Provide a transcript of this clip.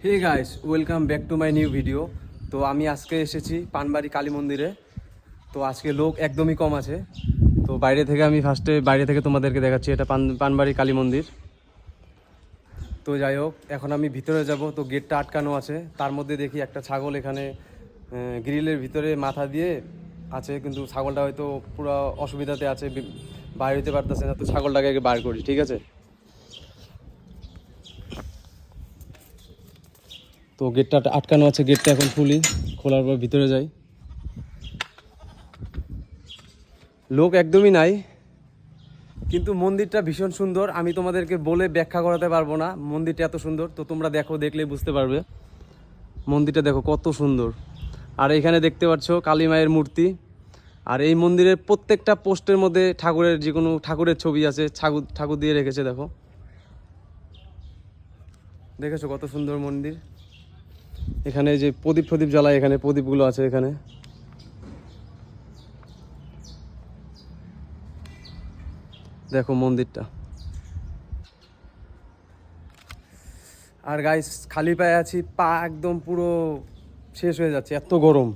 Hey guys, welcome back to my new video. তো আমি আজকে এসেছি পানবাড়ি কালী মন্দিরে। তো আজকে লোক একদমই কম আছে। তো বাইরে থেকে তোমাদেরকে দেখাচ্ছি, এটা পানবাড়ি কালী মন্দির। তো যাই হোক, এখন আমি ভিতরে যাব। তো গেটটা আটকানো আছে, তার মধ্যে দেখি একটা ছাগল এখানে গ্রিলের ভিতরে মাথা দিয়ে আছে, কিন্তু ছাগলটা হয়তো পুরো অসুবিধাতে আছে, বাইরে হইতে পারতেছে না। তো ছাগলটাকে আগে বার করি, ঠিক আছে? তো গেটটা আটকানো আছে, গেটটা এখন খোলার পর ভিতরে যাই। লোক একদমই নাই, কিন্তু মন্দিরটা ভীষণ সুন্দর। আমি তোমাদেরকে বলে ব্যাখ্যা করাতে পারবো না, মন্দিরটা এত সুন্দর। তো তোমরা দেখলেই বুঝতে পারবে। মন্দিরটা দেখো কত সুন্দর। আর এখানে দেখতে পাচ্ছ কালী মায়ের মূর্তি। আর এই মন্দিরের প্রত্যেকটা পোস্টের মধ্যে ঠাকুরের যে কোনো ঠাকুরের ছবি আছে, ঠাকুর দিয়ে রেখেছে। দেখেছো কত সুন্দর মন্দির। এখানে যে প্রদীপ জ্বালায়, এখানে প্রদীপগুলো আছে এখানে। দেখো মন্দিরটা। আর গাইস, খালি পায়ে আছি, পা একদম পুরো শেষ হয়ে যাচ্ছে, এত গরম।